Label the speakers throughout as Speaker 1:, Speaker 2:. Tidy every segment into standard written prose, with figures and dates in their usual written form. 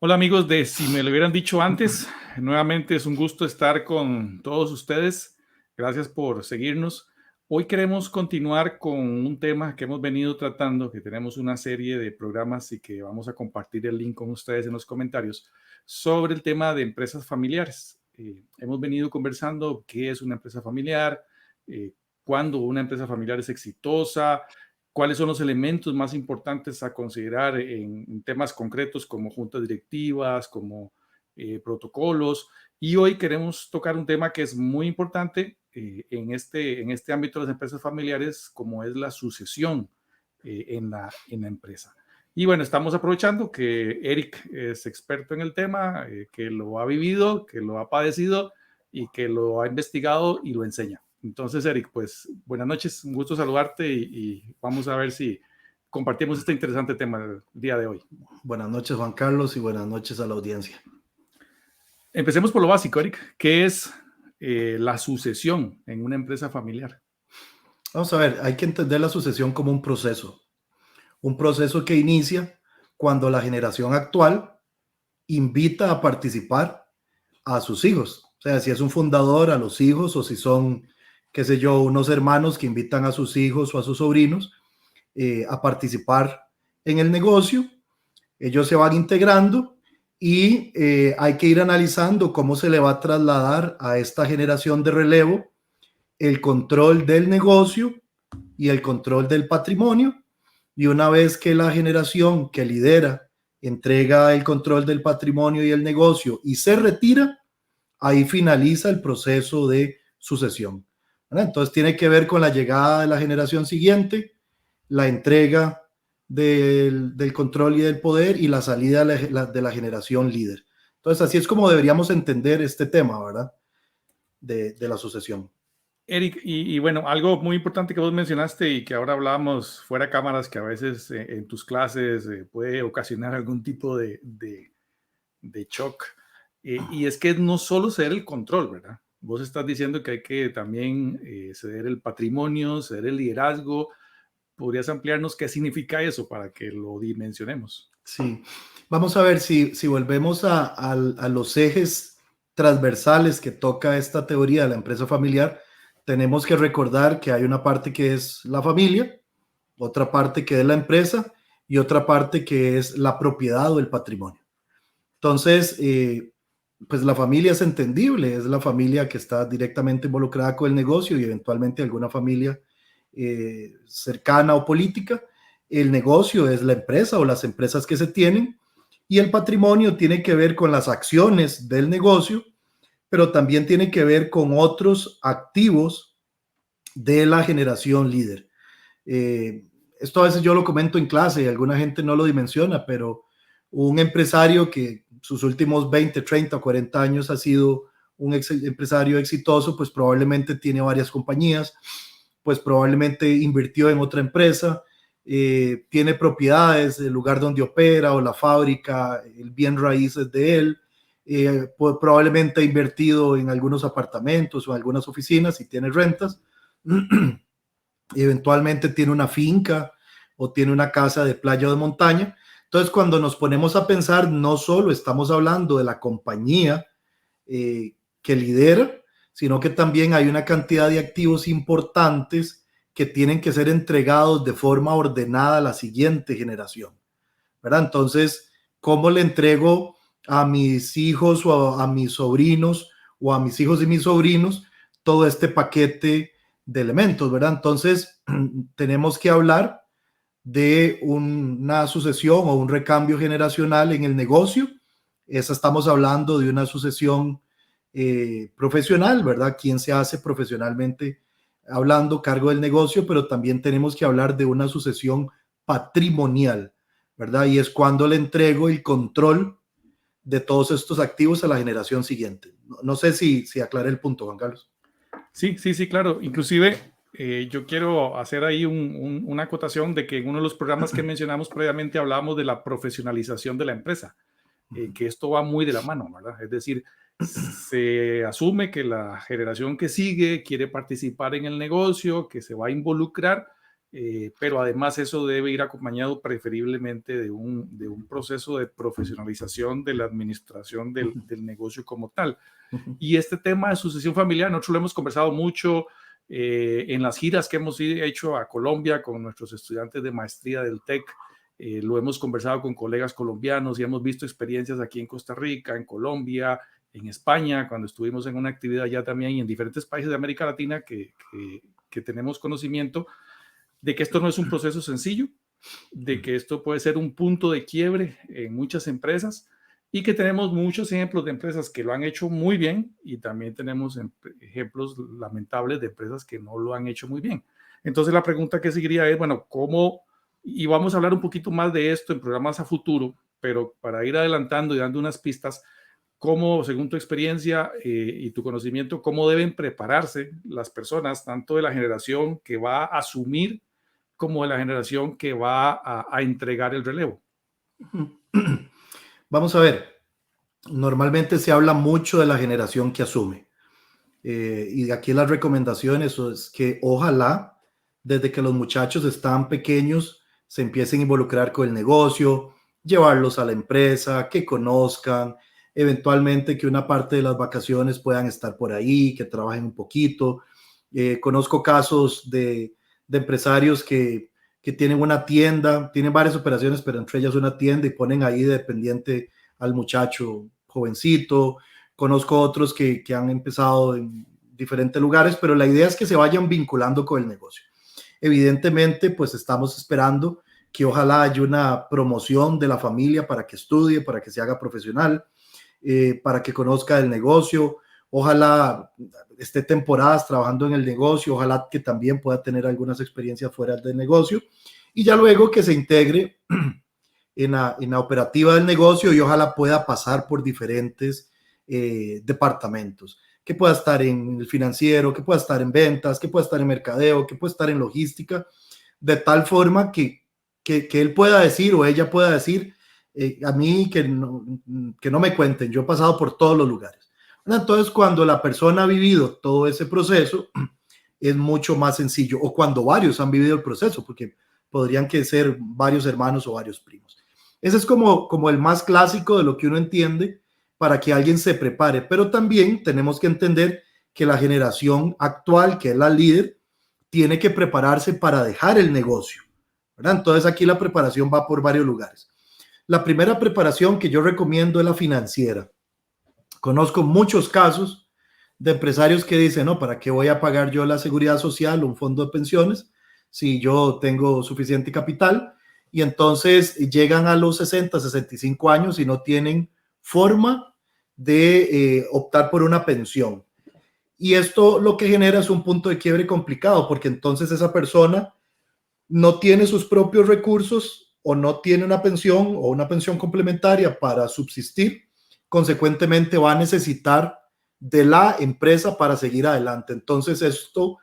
Speaker 1: Hola amigos de Si me lo hubieran dicho antes, nuevamente es un gusto estar con todos ustedes. Gracias por seguirnos. Hoy queremos continuar con un tema que hemos venido tratando, que tenemos una serie de programas y que vamos a compartir el link con ustedes en los comentarios, sobre el tema de empresas familiares. Hemos venido conversando qué es una empresa familiar, eh, cuándo una empresa familiar es exitosa, cuáles son los elementos más importantes a considerar en temas concretos como juntas directivas, como protocolos. Y hoy queremos tocar un tema que es muy importante en este ámbito de las empresas familiares, como es la sucesión en la empresa. Y bueno, estamos aprovechando que Eric es experto en el tema, que lo ha vivido, que lo ha padecido y que lo ha investigado y lo enseña. Entonces, Eric, pues buenas noches, un gusto saludarte y vamos a ver si compartimos este interesante tema el día de hoy.
Speaker 2: Buenas noches, Juan Carlos, y buenas noches a la audiencia.
Speaker 1: Empecemos por lo básico, Eric. ¿Qué es la sucesión en una empresa familiar?
Speaker 2: Vamos a ver, hay que entender la sucesión como un proceso que inicia cuando la generación actual invita a participar a sus hijos. O sea, si es un fundador, a los hijos, o si son, qué sé yo, unos hermanos que invitan a sus hijos o a sus sobrinos a participar en el negocio. Ellos se van integrando y hay que ir analizando cómo se le va a trasladar a esta generación de relevo el control del negocio y el control del patrimonio. Y una vez que la generación que lidera entrega el control del patrimonio y el negocio y se retira, ahí finaliza el proceso de sucesión. ¿Verdad? Entonces tiene que ver con la llegada de la generación siguiente, la entrega del control y del poder y la salida de la generación líder. Entonces así es como deberíamos entender este tema, ¿verdad? De la sucesión.
Speaker 1: Eric, y bueno, algo muy importante que vos mencionaste y que ahora hablábamos fuera de cámaras, que a veces en tus clases puede ocasionar algún tipo de shock, y es que no solo ceder el control, ¿verdad? Vos estás diciendo que hay que también ceder el patrimonio, ceder el liderazgo. ¿Podrías ampliarnos qué significa eso para que lo dimensionemos?
Speaker 2: Sí, vamos a ver si volvemos a los ejes transversales que toca esta teoría de la empresa familiar. Tenemos que recordar que hay una parte que es la familia, otra parte que es la empresa y otra parte que es la propiedad o el patrimonio. Entonces, pues la familia es entendible, es la familia que está directamente involucrada con el negocio y eventualmente alguna familia cercana o política. El negocio es la empresa o las empresas que se tienen y el patrimonio tiene que ver con las acciones del negocio, pero también tiene que ver con otros activos de la generación líder. Eh, Esto a veces yo lo comento en clase y alguna gente no lo dimensiona, pero un empresario que sus últimos 20, 30 o 40 años ha sido un empresario exitoso, pues probablemente tiene varias compañías, pues probablemente invirtió en otra empresa, tiene propiedades, el lugar donde opera o la fábrica, el bien raíces de él, pues probablemente ha invertido en algunos apartamentos o en algunas oficinas y tiene rentas. Y eventualmente tiene una finca o tiene una casa de playa o de montaña. Entonces, cuando nos ponemos a pensar, no solo estamos hablando de la compañía que lidera, sino que también hay una cantidad de activos importantes que tienen que ser entregados de forma ordenada a la siguiente generación, ¿verdad? Entonces, ¿cómo le entrego a mis hijos o a mis sobrinos o a mis hijos y mis sobrinos todo este paquete de elementos, ¿verdad? Entonces, tenemos que hablar de una sucesión o un recambio generacional en el negocio. Esa estamos hablando de una sucesión profesional, ¿verdad? ¿Quién se hace profesionalmente hablando cargo del negocio? Pero también tenemos que hablar de una sucesión patrimonial, ¿verdad? Y es cuando le entrego el control de todos estos activos a la generación siguiente. No sé si aclaré el punto, Juan Carlos.
Speaker 1: Sí, sí, sí, claro. Inclusive yo quiero hacer ahí una acotación de que en uno de los programas que mencionamos previamente hablábamos de la profesionalización de la empresa, que esto va muy de la mano, ¿verdad? Es decir, se asume que la generación que sigue quiere participar en el negocio, que se va a involucrar, pero además eso debe ir acompañado preferiblemente de un proceso de profesionalización de la administración del negocio como tal. Y este tema de sucesión familiar, nosotros lo hemos conversado mucho en las giras que hemos hecho a Colombia con nuestros estudiantes de maestría del TEC. Lo hemos conversado con colegas colombianos y hemos visto experiencias aquí en Costa Rica, en Colombia, en España, cuando estuvimos en una actividad ya también y en diferentes países de América Latina que tenemos conocimiento de que esto no es un proceso sencillo, de que esto puede ser un punto de quiebre en muchas empresas y que tenemos muchos ejemplos de empresas que lo han hecho muy bien y también tenemos ejemplos lamentables de empresas que no lo han hecho muy bien. Entonces la pregunta que seguiría es, bueno, ¿cómo? Y vamos a hablar un poquito más de esto en programas a futuro, pero para ir adelantando y dando unas pistas, ¿cómo, según tu experiencia y tu conocimiento, cómo deben prepararse las personas, tanto de la generación que va a asumir como de la generación que va a entregar el relevo?
Speaker 2: Vamos a ver, normalmente se habla mucho de la generación que asume. Y aquí las recomendaciones es que ojalá desde que los muchachos están pequeños se empiecen a involucrar con el negocio, llevarlos a la empresa, que conozcan, eventualmente que una parte de las vacaciones puedan estar por ahí, que trabajen un poquito. Conozco casos de empresarios que tienen una tienda, tienen varias operaciones, pero entre ellas una tienda y ponen ahí de dependiente al muchacho jovencito. Conozco otros que han empezado en diferentes lugares, pero la idea es que se vayan vinculando con el negocio. Evidentemente, pues estamos esperando que ojalá haya una promoción de la familia para que estudie, para que se haga profesional, para que conozca el negocio. Ojalá esté temporadas trabajando en el negocio, ojalá que también pueda tener algunas experiencias fuera del negocio y ya luego que se integre en la operativa del negocio y ojalá pueda pasar por diferentes departamentos, que pueda estar en el financiero, que pueda estar en ventas, que pueda estar en mercadeo, que pueda estar en logística, de tal forma que él pueda decir o ella pueda decir, a mí que no me cuenten, yo he pasado por todos los lugares. Entonces, cuando la persona ha vivido todo ese proceso, es mucho más sencillo, o cuando varios han vivido el proceso, porque podrían que ser varios hermanos o varios primos. Ese es como el más clásico de lo que uno entiende para que alguien se prepare, pero también tenemos que entender que la generación actual, que es la líder, tiene que prepararse para dejar el negocio, ¿verdad? Entonces aquí la preparación va por varios lugares. La primera preparación que yo recomiendo es la financiera. Conozco muchos casos de empresarios que dicen, no, ¿para qué voy a pagar yo la seguridad social o un fondo de pensiones si yo tengo suficiente capital? Y entonces llegan a los 60, 65 años y no tienen forma de optar por una pensión. Y esto lo que genera es un punto de quiebre complicado, porque entonces esa persona no tiene sus propios recursos o no tiene una pensión o una pensión complementaria para subsistir, consecuentemente va a necesitar de la empresa para seguir adelante. Entonces esto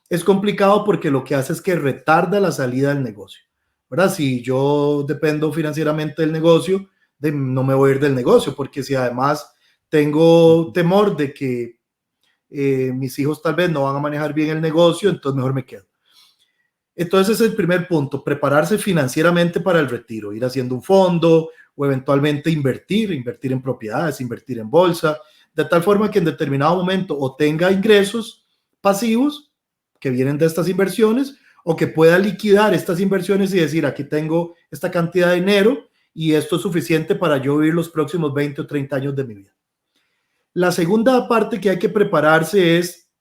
Speaker 2: es complicado porque lo que hace es que retarda la salida del negocio, ¿verdad? Si yo dependo financieramente del negocio, no me voy a ir del negocio, porque si además tengo temor de que mis hijos tal vez no van a manejar bien el negocio, entonces mejor me quedo. Entonces ese es el primer punto, prepararse financieramente para el retiro, ir haciendo un fondo o eventualmente invertir en propiedades, invertir en bolsa, de tal forma que en determinado momento o tenga ingresos pasivos que vienen de estas inversiones o que pueda liquidar estas inversiones y decir, aquí tengo esta cantidad de dinero y esto es suficiente para yo vivir los próximos 20 o 30 años de mi vida. La segunda parte que hay que prepararse es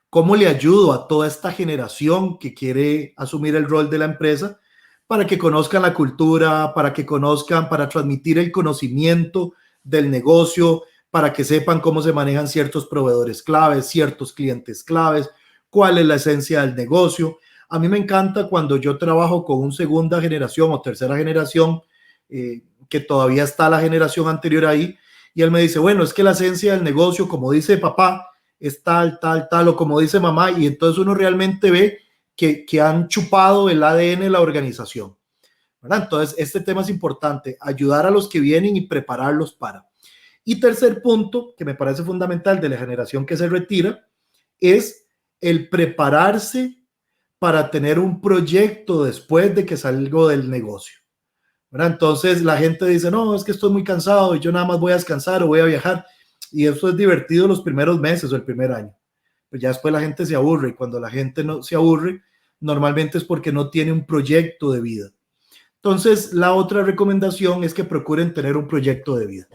Speaker 2: cómo le ayudo a toda esta generación que quiere asumir el rol de la empresa para que conozcan la cultura, para que conozcan, para transmitir el conocimiento del negocio, para que sepan cómo se manejan ciertos proveedores claves, ciertos clientes claves, cuál es la esencia del negocio. A mí me encanta cuando yo trabajo con una segunda generación o tercera generación, que todavía está la generación anterior ahí, y él me dice, bueno, es que la esencia del negocio, como dice papá, es tal, o como dice mamá, y entonces uno realmente ve que han chupado el ADN de la organización, ¿verdad? Entonces, este tema es importante, ayudar a los que vienen y prepararlos para. Y tercer punto, que me parece fundamental de la generación que se retira, es el prepararse para tener un proyecto después de que salgo del negocio, ¿verdad? Entonces la gente dice, no, es que estoy muy cansado y yo nada más voy a descansar o voy a viajar. Y eso es divertido los primeros meses o el primer año. Pues ya después la gente se aburre, y cuando la gente no se aburre, normalmente es porque no tiene un proyecto de vida. Entonces, la otra recomendación es que procuren tener un proyecto de vida.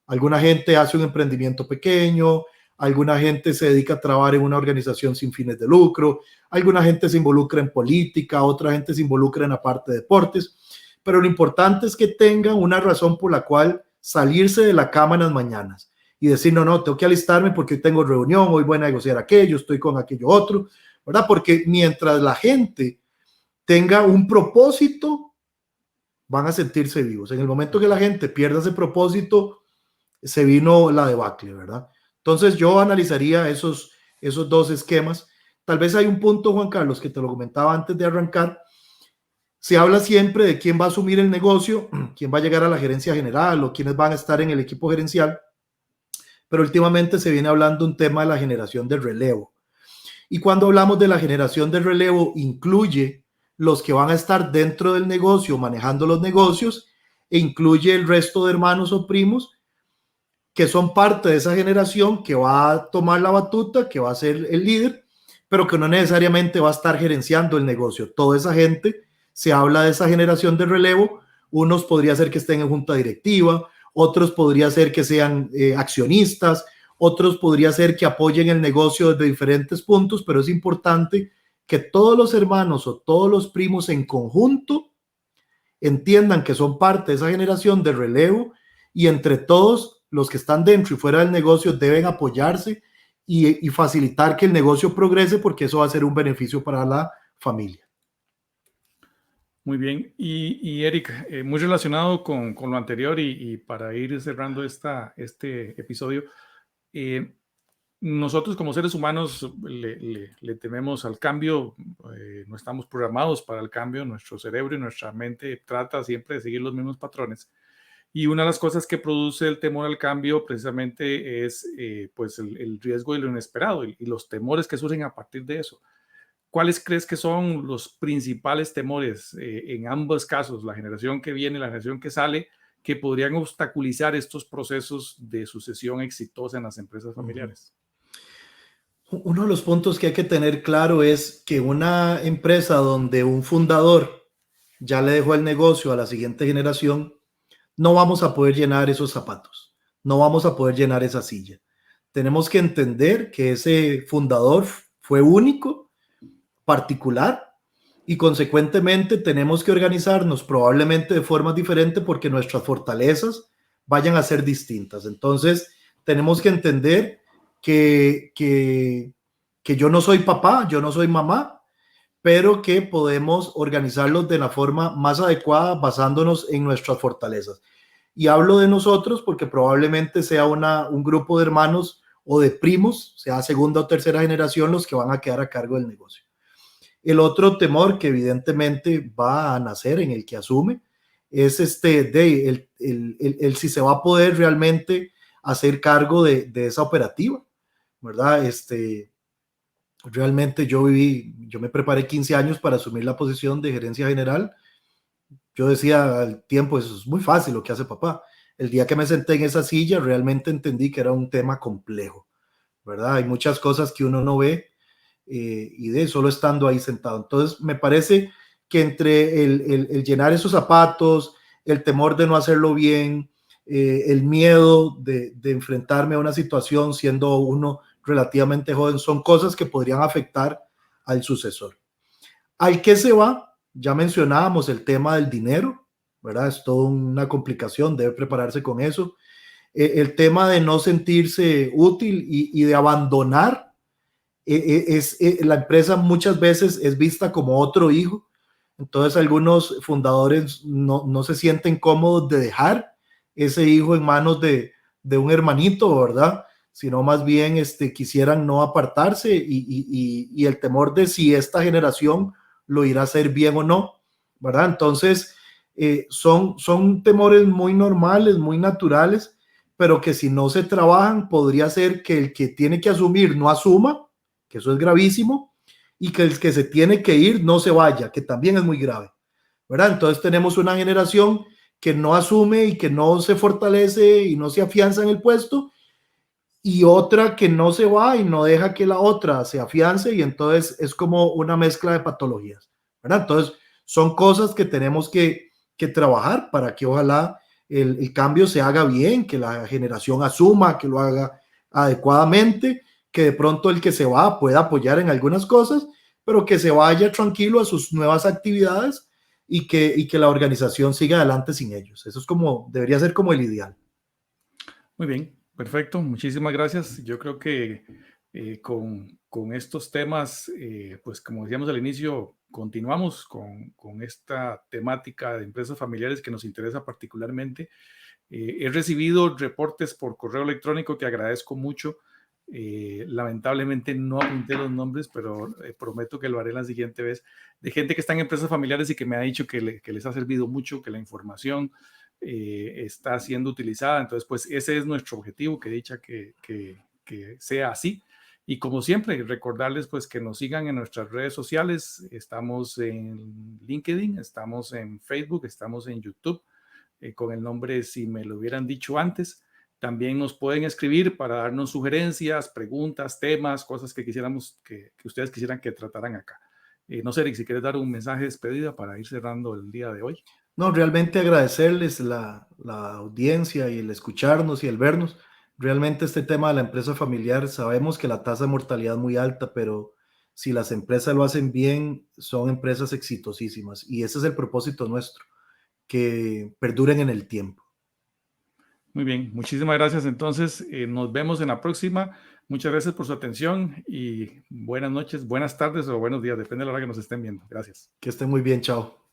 Speaker 2: Alguna gente hace un emprendimiento pequeño, alguna gente se dedica a trabajar en una organización sin fines de lucro, alguna gente se involucra en política, otra gente se involucra en la parte de deportes, pero lo importante es que tengan una razón por la cual salirse de la cama en las mañanas y decir, no, tengo que alistarme porque hoy tengo reunión, hoy voy a negociar aquello, estoy con aquello otro, ¿verdad? Porque mientras la gente tenga un propósito, van a sentirse vivos. En el momento que la gente pierda ese propósito, se vino la debacle, ¿verdad? Entonces yo analizaría esos dos esquemas. Tal vez hay un punto, Juan Carlos, que te lo comentaba antes de arrancar. Se habla siempre de quién va a asumir el negocio, quién va a llegar a la gerencia general o quiénes van a estar en el equipo gerencial, pero últimamente se viene hablando un tema de la generación de relevo. Y cuando hablamos de la generación de relevo, incluye los que van a estar dentro del negocio, manejando los negocios, e incluye el resto de hermanos o primos que son parte de esa generación que va a tomar la batuta, que va a ser el líder, pero que no necesariamente va a estar gerenciando el negocio. Toda esa gente, se habla de esa generación de relevo, unos podría ser que estén en junta directiva, otros podría ser que sean accionistas, otros podría ser que apoyen el negocio desde diferentes puntos, pero es importante que todos los hermanos o todos los primos en conjunto entiendan que son parte de esa generación de relevo y entre todos los que están dentro y fuera del negocio deben apoyarse y facilitar que el negocio progrese, porque eso va a ser un beneficio para la familia.
Speaker 1: Muy bien. Y Eric, muy relacionado con lo anterior y para ir cerrando este episodio, nosotros como seres humanos le tememos al cambio, no estamos programados para el cambio, nuestro cerebro y nuestra mente trata siempre de seguir los mismos patrones. Y una de las cosas que produce el temor al cambio precisamente es pues el riesgo de lo inesperado y los temores que surgen a partir de eso. ¿Cuáles crees que son los principales temores en ambos casos, la generación que viene y la generación que sale, que podrían obstaculizar estos procesos de sucesión exitosa en las empresas familiares?
Speaker 2: Uno de los puntos que hay que tener claro es que una empresa donde un fundador ya le dejó el negocio a la siguiente generación, no vamos a poder llenar esos zapatos, no vamos a poder llenar esa silla. Tenemos que entender que ese fundador fue único, particular, y consecuentemente tenemos que organizarnos probablemente de formas diferentes porque nuestras fortalezas vayan a ser distintas. Entonces, tenemos que entender que yo no soy papá, yo no soy mamá, pero que podemos organizarlos de la forma más adecuada basándonos en nuestras fortalezas. Y hablo de nosotros porque probablemente sea un grupo de hermanos o de primos, sea segunda o tercera generación, los que van a quedar a cargo del negocio. El otro temor que evidentemente va a nacer en el que asume es el si se va a poder realmente hacer cargo de esa operativa, ¿verdad? Realmente yo me preparé 15 años para asumir la posición de gerencia general. Yo decía al tiempo, eso es muy fácil lo que hace papá. El día que me senté en esa silla, realmente entendí que era un tema complejo, ¿verdad? Hay muchas cosas que uno no ve y de solo estando ahí sentado. Entonces, me parece que entre el llenar esos zapatos, el temor de no hacerlo bien, el miedo de enfrentarme a una situación siendo uno relativamente joven, son cosas que podrían afectar al sucesor. Al que se va, ya mencionábamos el tema del dinero, ¿verdad? Es toda una complicación, debe prepararse con eso. El tema de no sentirse útil y de abandonar, la empresa muchas veces es vista como otro hijo. Entonces algunos fundadores no se sienten cómodos de dejar ese hijo en manos de un hermanito, ¿verdad? Sino más bien quisieran no apartarse y el temor de si esta generación lo irá a hacer bien o no, ¿verdad? Entonces, son temores muy normales, muy naturales, pero que si no se trabajan, podría ser que el que tiene que asumir no asuma, que eso es gravísimo, y que el que se tiene que ir no se vaya, que también es muy grave, ¿verdad? Entonces tenemos una generación que no asume y que no se fortalece y no se afianza en el puesto, y otra que no se va y no deja que la otra se afiance, y entonces es como una mezcla de patologías, ¿verdad? Entonces son cosas que tenemos que trabajar para que ojalá el cambio se haga bien, que la generación asuma, que lo haga adecuadamente, que de pronto el que se va pueda apoyar en algunas cosas, pero que se vaya tranquilo a sus nuevas actividades y que la organización siga adelante sin ellos. Eso es como, debería ser como el ideal.
Speaker 1: Muy bien, perfecto. Muchísimas gracias. Yo creo que con estos temas, pues como decíamos al inicio, continuamos con esta temática de empresas familiares que nos interesa particularmente. He recibido reportes por correo electrónico que agradezco mucho. Lamentablemente no apunté los nombres, pero prometo que lo haré la siguiente vez, de gente que está en empresas familiares y que me ha dicho que les ha servido mucho, que la información está siendo utilizada. Entonces, pues ese es nuestro objetivo, que dicha que sea así. Y como siempre, recordarles pues que nos sigan en nuestras redes sociales. Estamos en LinkedIn, estamos en Facebook, estamos en YouTube con el nombre Si me lo hubieran dicho antes. También nos pueden escribir para darnos sugerencias, preguntas, temas, cosas que quisiéramos que ustedes quisieran que trataran acá. No sé, Eric, si quieres dar un mensaje de despedida para ir cerrando el día de hoy.
Speaker 2: No, realmente agradecerles la audiencia y el escucharnos y el vernos. Realmente este tema de la empresa familiar, sabemos que la tasa de mortalidad es muy alta, pero si las empresas lo hacen bien, son empresas exitosísimas. Y ese es el propósito nuestro, que perduren en el tiempo.
Speaker 1: Muy bien, muchísimas gracias. Entonces, nos vemos en la próxima. Muchas gracias por su atención y buenas noches, buenas tardes o buenos días, depende de la hora que nos estén viendo. Gracias.
Speaker 2: Que estén muy bien, chao.